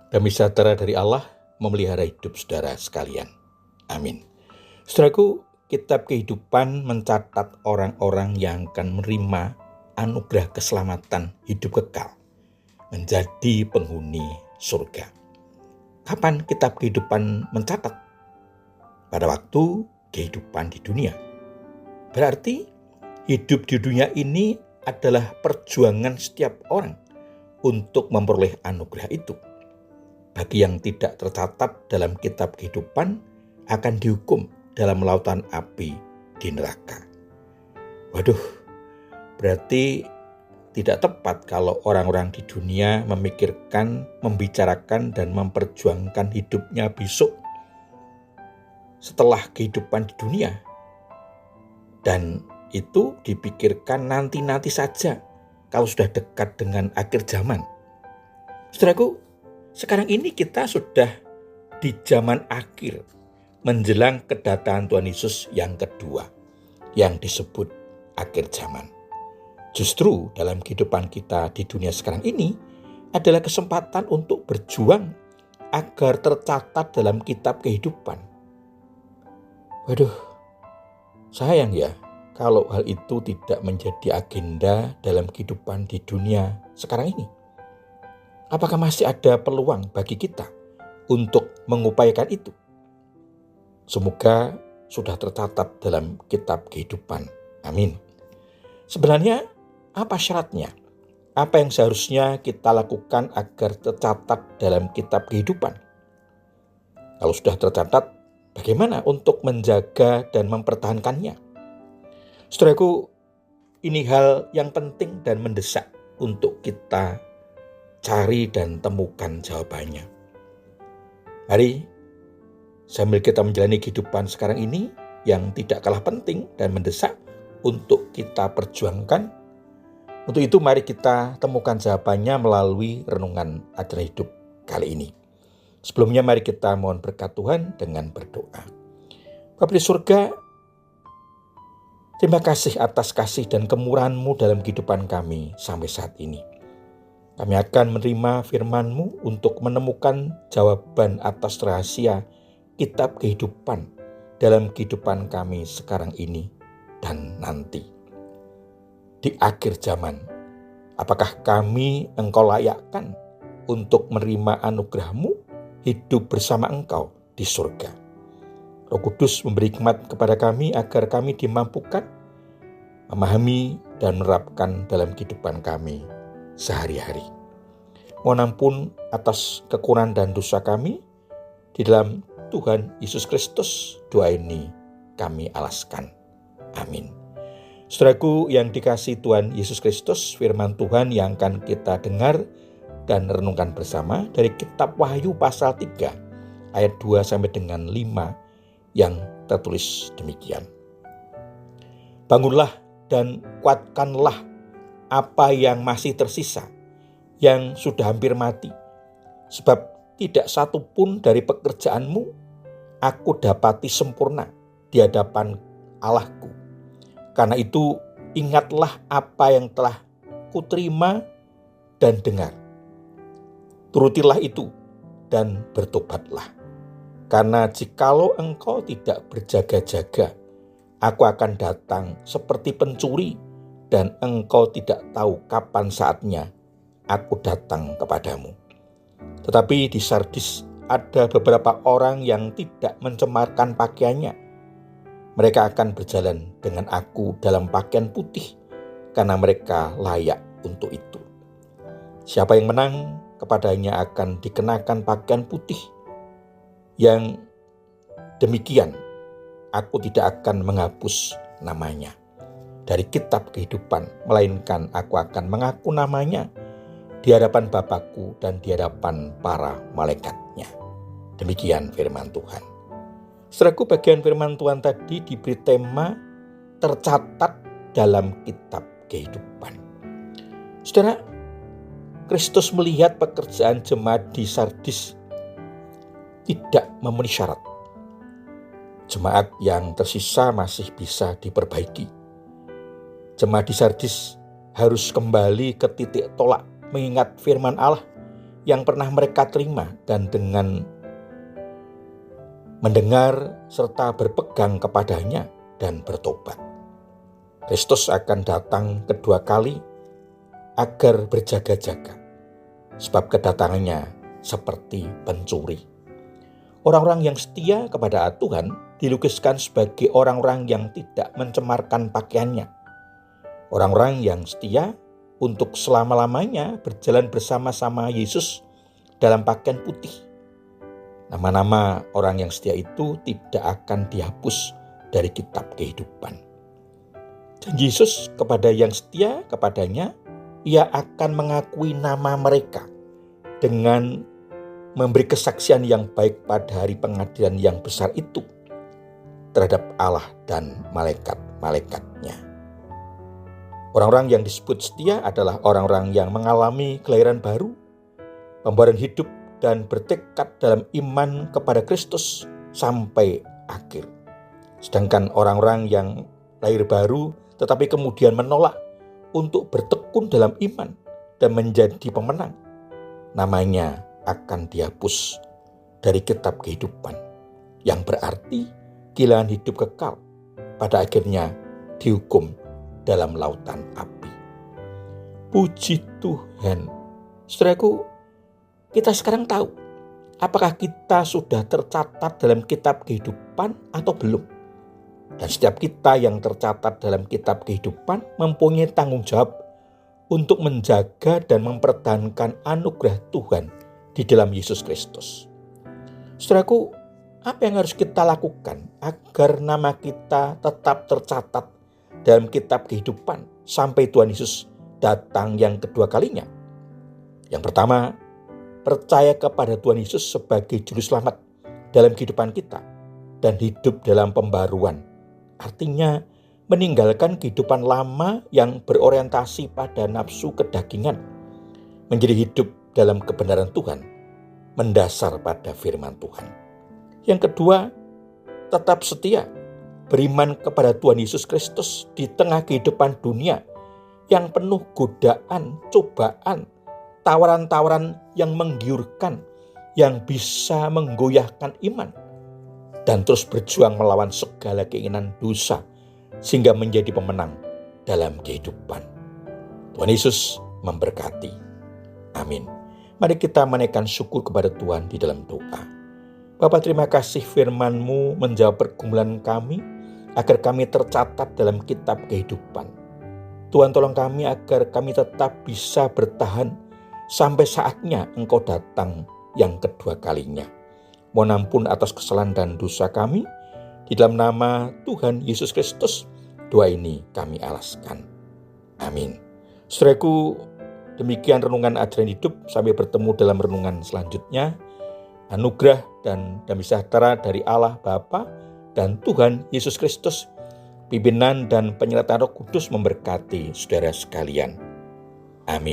Damai sejahtera dari Allah memelihara hidup saudara sekalian. Amin. Saudaraku, kitab kehidupan mencatat orang-orang yang akan menerima anugerah keselamatan hidup kekal, menjadi penghuni surga. Kapan kitab kehidupan mencatat? Pada waktu kehidupan di dunia. Berarti hidup di dunia ini adalah perjuangan setiap orang untuk memperoleh anugerah itu. Bagi yang tidak tercatat dalam kitab kehidupan akan dihukum dalam lautan api di neraka. Waduh, berarti tidak tepat kalau orang-orang di dunia memikirkan, membicarakan, dan memperjuangkan hidupnya besok setelah kehidupan di dunia. Dan itu dipikirkan nanti-nanti saja kalau sudah dekat dengan akhir zaman. Saudaraku, sekarang ini kita sudah di zaman akhir menjelang kedatangan Tuhan Yesus yang kedua yang disebut akhir zaman. Justru dalam kehidupan kita di dunia sekarang ini adalah kesempatan untuk berjuang agar tercatat dalam kitab kehidupan. Waduh, sayang ya kalau hal itu tidak menjadi agenda dalam kehidupan di dunia sekarang ini. Apakah masih ada peluang bagi kita untuk mengupayakan itu? Semoga sudah tercatat dalam kitab kehidupan. Amin. Sebenarnya apa syaratnya? Apa yang seharusnya kita lakukan agar tercatat dalam kitab kehidupan? Kalau sudah tercatat, bagaimana untuk menjaga dan mempertahankannya? Saudaraku, ini hal yang penting dan mendesak untuk kita cari dan temukan jawabannya. Mari, sambil kita menjalani kehidupan sekarang ini yang tidak kalah penting dan mendesak untuk kita perjuangkan, untuk itu mari kita temukan jawabannya melalui renungan ajaran hidup kali ini. Sebelumnya mari kita mohon berkat Tuhan dengan berdoa. Bapa di surga, terima kasih atas kasih dan kemurahan-Mu dalam kehidupan kami sampai saat ini. Kami akan menerima firman-Mu untuk menemukan jawaban atas rahasia kitab kehidupan dalam kehidupan kami sekarang ini dan nanti. Di akhir zaman, apakah kami Engkau layakkan untuk menerima anugerah-Mu hidup bersama Engkau di surga? Roh Kudus memberi hikmat kepada kami agar kami dimampukan memahami dan menerapkan dalam kehidupan kami sehari-hari. Mohon ampun atas kekurangan dan dosa kami. Di dalam Tuhan Yesus Kristus doa ini kami alaskan. Amin. Saudaraku yang dikasihi Tuhan Yesus Kristus, firman Tuhan yang akan kita dengar dan renungkan bersama dari kitab Wahyu pasal 3 ayat 2 sampai dengan 5 yang tertulis demikian. Bangunlah dan kuatkanlah apa yang masih tersisa, yang sudah hampir mati. Sebab tidak satu pun dari pekerjaanmu aku dapati sempurna di hadapan Allahku. Karena itu ingatlah apa yang telah kuterima dan dengar. Turutilah itu dan bertobatlah. Karena jikalau engkau tidak berjaga-jaga, aku akan datang seperti pencuri dan engkau tidak tahu kapan saatnya aku datang kepadamu. Tetapi di Sardis ada beberapa orang yang tidak mencemarkan pakaiannya. Mereka akan berjalan dengan aku dalam pakaian putih karena mereka layak untuk itu. Siapa yang menang, kepadanya akan dikenakan pakaian putih. Yang demikian aku tidak akan menghapus namanya dari kitab kehidupan, melainkan aku akan mengaku namanya di hadapan Bapakku dan di hadapan para malaikatnya. Demikian firman Tuhan. Saudaraku, bagian firman Tuhan tadi diberi tema tercatat dalam kitab kehidupan. Saudara, Kristus melihat pekerjaan jemaat di Sardis tidak memenuhi syarat. Jemaat yang tersisa masih bisa diperbaiki. Jemaat di Sardis harus kembali ke titik tolak mengingat firman Allah yang pernah mereka terima, dan dengan mendengar serta berpegang kepadanya dan bertobat. Kristus akan datang kedua kali agar berjaga-jaga, sebab kedatangannya seperti pencuri. Orang-orang yang setia kepada Tuhan dilukiskan sebagai orang-orang yang tidak mencemarkan pakaiannya. Orang-orang yang setia untuk selama-lamanya berjalan bersama-sama Yesus dalam pakaian putih. Nama-nama orang yang setia itu tidak akan dihapus dari kitab kehidupan. Dan Yesus kepada yang setia kepadanya, ia akan mengakui nama mereka dengan memberi kesaksian yang baik pada hari pengadilan yang besar itu terhadap Allah dan malaikat-malaikatnya. Orang-orang yang disebut setia adalah orang-orang yang mengalami kelahiran baru, pembaruan hidup, dan bertekad dalam iman kepada Kristus sampai akhir. Sedangkan orang-orang yang lahir baru tetapi kemudian menolak untuk bertekun dalam iman dan menjadi pemenang, namanya akan dihapus dari kitab kehidupan, yang berarti kehilangan hidup kekal, pada akhirnya dihukum dalam lautan api. Puji Tuhan. Saudaraku, kita sekarang tahu apakah kita sudah tercatat dalam kitab kehidupan atau belum. Dan setiap kita yang tercatat dalam kitab kehidupan mempunyai tanggung jawab untuk menjaga dan mempertahankan anugerah Tuhan di dalam Yesus Kristus. Saudaraku, apa yang harus kita lakukan agar nama kita tetap tercatat dalam kitab kehidupan sampai Tuhan Yesus datang yang kedua kalinya? Yang pertama, percaya kepada Tuhan Yesus sebagai juru selamat dalam kehidupan kita dan hidup dalam pembaruan. Artinya meninggalkan kehidupan lama yang berorientasi pada nafsu kedagingan, menjadi hidup dalam kebenaran Tuhan, mendasar pada firman Tuhan. Yang kedua, tetap setia beriman kepada Tuhan Yesus Kristus di tengah kehidupan dunia yang penuh godaan, cobaan, tawaran-tawaran yang menggiurkan, yang bisa menggoyahkan iman, dan terus berjuang melawan segala keinginan dosa sehingga menjadi pemenang dalam kehidupan. Tuhan Yesus memberkati. Amin. Mari kita menaikkan syukur kepada Tuhan di dalam doa. Bapa, terima kasih firman-Mu menjawab pergumulan kami, agar kami tercatat dalam kitab kehidupan. Tuhan, tolong kami agar kami tetap bisa bertahan sampai saatnya Engkau datang yang kedua kalinya. Mohon ampun atas kesalahan dan dosa kami. Di dalam nama Tuhan Yesus Kristus, doa ini kami alaskan. Amin. Saudaraku, demikian renungan ajaran hidup. Sampai bertemu dalam renungan selanjutnya. Anugerah dan damai sejahtera dari Allah Bapa dan Tuhan Yesus Kristus, pimpinan dan penyertaan Roh Kudus memberkati saudara sekalian. Amin.